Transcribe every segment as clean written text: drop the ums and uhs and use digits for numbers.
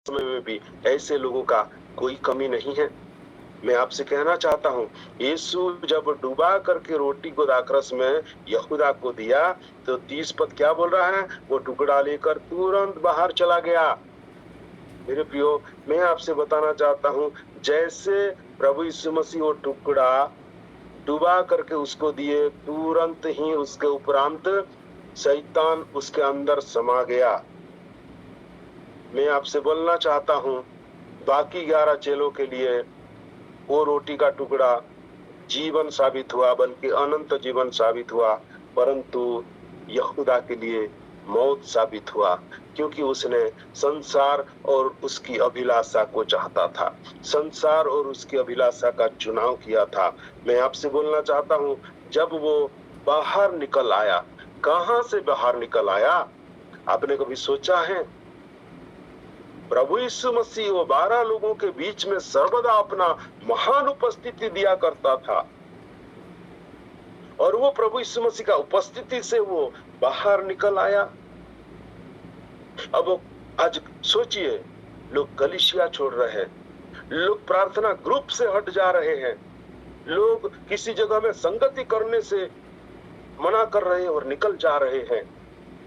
समय में भी ऐसे लोगों का कोई कमी नहीं है। मैं आपसे कहना चाहता हूँ, यीशु जब डुबा करके रोटी को दाखरस में यहूदा को दिया, तो 30 पद क्या बोल रहा है? वो टुकड़ा लेकर तुरंत बाहर चला गया। मेरे प्रियो, मैं आपसे बताना चाहता हूँ, जैसे प्रभु यीशु मसीह वो टुकड़ा डुबा करके उसको दिए, तुरंत ही उसके उपरांत शैतान उसके अंदर समा गया। मैं आपसे बोलना चाहता हूँ, बाकी 11 चेलों के लिए वो रोटी का टुकड़ा जीवन साबित हुआ, बल्कि अनंत जीवन साबित हुआ, परंतु यहूदा के लिए मौत साबित हुआ, क्योंकि उसने संसार और उसकी अभिलाषा को चाहता था, संसार और उसकी अभिलाषा का चुनाव किया था। मैं आपसे बोलना चाहता हूँ, जब वो बाहर निकल आया, कहां से बाहर निकल आया? आपने कभी सोचा है? प्रभु यीशु मसीह वो 12 लोगों के बीच में सर्वदा अपना महान उपस्थिति दिया करता था, और वो प्रभु यीशु मसीह का उपस्थिति से वो बाहर निकल आया। अब आज सोचिए, लोग कलीसिया छोड़ रहे हैं, लोग प्रार्थना ग्रुप से हट जा रहे हैं, लोग किसी जगह में संगति करने से मना कर रहे हैं और निकल जा रहे हैं,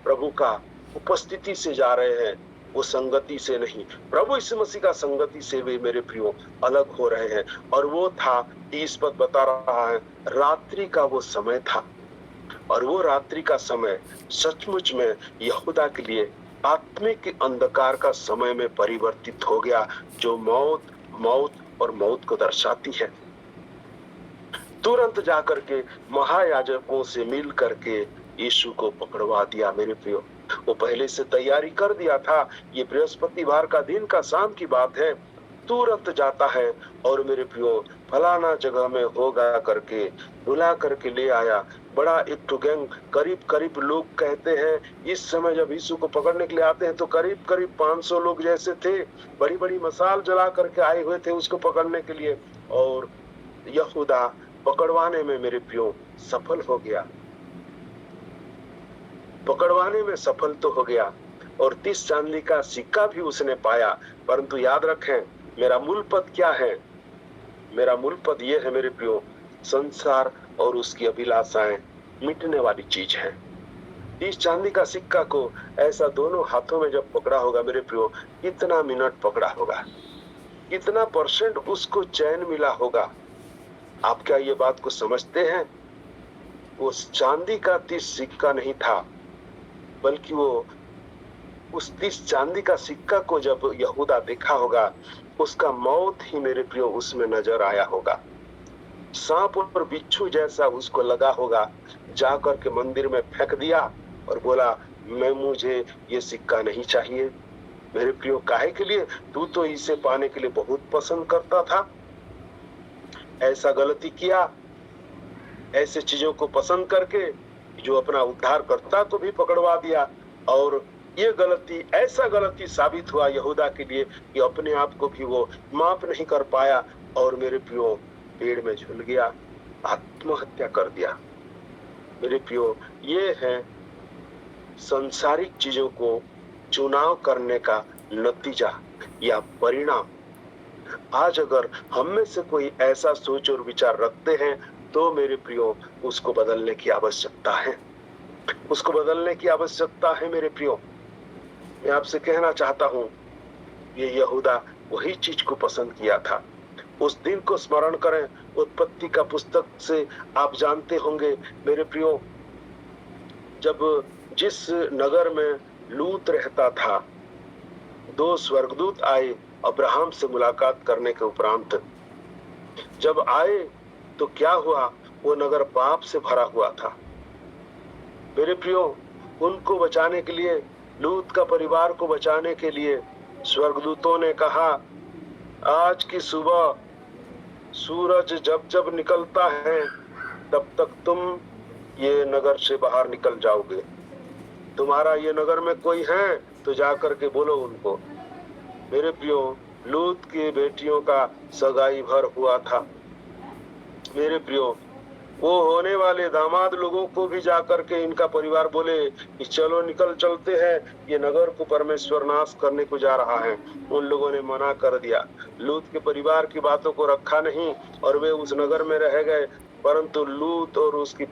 प्रभु का उपस्थिति से जा रहे हैं, वो संगति से नहीं। प्रभु यीशु मसीह का संगति से वे मेरे प्रियो अलग हो रहे हैं। और वो था, 30 पद बता रहा है, रात्रि का वो समय था, और वो रात्रि का समय सचमुच में यहूदा के लिए आत्मिक अंधकार का समय में परिवर्तित हो गया, जो मौत और मौत को दर्शाती है। तुरंत जाकर के महायाजकों से मिल करके यीशु को पकड़वा दिया। मेरे प्रियो, वो पहले से तैयारी कर दिया था। ये बृहस्पतिवार का दिन का शाम की बात है। तुरंत जाता है और मेरे प्रियो फलाना जगह में होगा करके बुला करके ले आया। बड़ा एक तो गैंग, करीब लोग कहते हैं इस समय जब यीशु को पकड़ने के लिए आते हैं तो करीब 500 लोग जैसे थे, बड़ी मसाल जला करके आए हुए थे उसको पकड़ने के लिए। और यहूदा पकड़वाने में मेरे प्रियो सफल हो गया, पकड़वाने में सफल तो हो गया, और 30 चांदी का सिक्का भी उसने पाया। परंतु याद रखें, मेरा मूल पद क्या है? मेरा मूल पद ये है मेरे प्रियो, संसार और उसकी अभिलाषाएं मिटने वाली चीज है। 30 चांदी का सिक्का को ऐसा दोनों हाथों में जब पकड़ा होगा मेरे प्रियो, कितना मिनट पकड़ा होगा, कितना परसेंट उसको चैन मिला होगा? आप क्या ये बात को समझते हैं? वो चांदी का 30 सिक्का नहीं था, बल्कि वो उस 30 चांदी का सिक्का को जब यहूदा देखा होगा, उसका मौत ही मेरे प्रियो उसमें नजर आया होगा। सांप और बिच्छू जैसा उसको लगा होगा। जाकर के मंदिर में फेंक दिया और बोला, मुझे ये सिक्का नहीं चाहिए। मेरे प्रियो, काहे के लिए? तू तो इसे पाने के लिए बहुत पसंद करता था। ऐसा गलती किया, ऐसे चीजों को पसंद करके जो अपना उद्धारकर्ता को भी पकड़वा दिया। और ये गलती, ऐसा गलती साबित हुआ यहूदा के लिए कि अपने आप को भी वो माफ नहीं कर पाया, और मेरे प्रियो पेड़ में झूल गया, आत्महत्या कर दिया। मेरे प्रियो, ये है संसारिक चीजों को चुनाव करने का नतीजा या परिणाम। आज अगर हम में से कोई ऐसा सोच और विचार रखते हैं, तो मेरे प्रियो उसको बदलने की आवश्यकता है, उसको बदलने की आवश्यकता है। मेरे प्रियो, मैं आपसे कहना चाहता हूँ, ये यहूदा वही चीज को पसंद किया था। उस दिन को स्मरण करें, उत्पत्ति का पुस्तक से आप जानते होंगे मेरे प्रियो, जब जिस नगर में लूत रहता था, 2 स्वर्गदूत आए अब्राहम से मुलाकात करने के उपरांत। जब आए तो क्या हुआ? वो नगर पाप से भरा हुआ था। मेरे प्रियो, उनको बचाने के लिए, लूत का परिवार को बचाने के लिए स्वर्गदूतों ने कहा, आज की सुबह सूरज जब निकलता है तब तक तुम ये नगर से बाहर निकल जाओगे। तुम्हारा ये नगर में कोई है तो जाकर के बोलो उनको। मेरे प्रियो, लूत की बेटियों का सगाई भर हुआ था। मेरे प्रियो, वो होने वाले दामाद लोगों को भी जाकर के इनका परिवार बोले कि चलो निकल चलते हैं, ये नगर को परमेश्वर नाश करने को जा रहा है। उन लोगों ने मना कर दिया। लूत के परिवार की बातों को रखा नहीं और वे उस नगर में रह गए, परंतु लूत और उसकी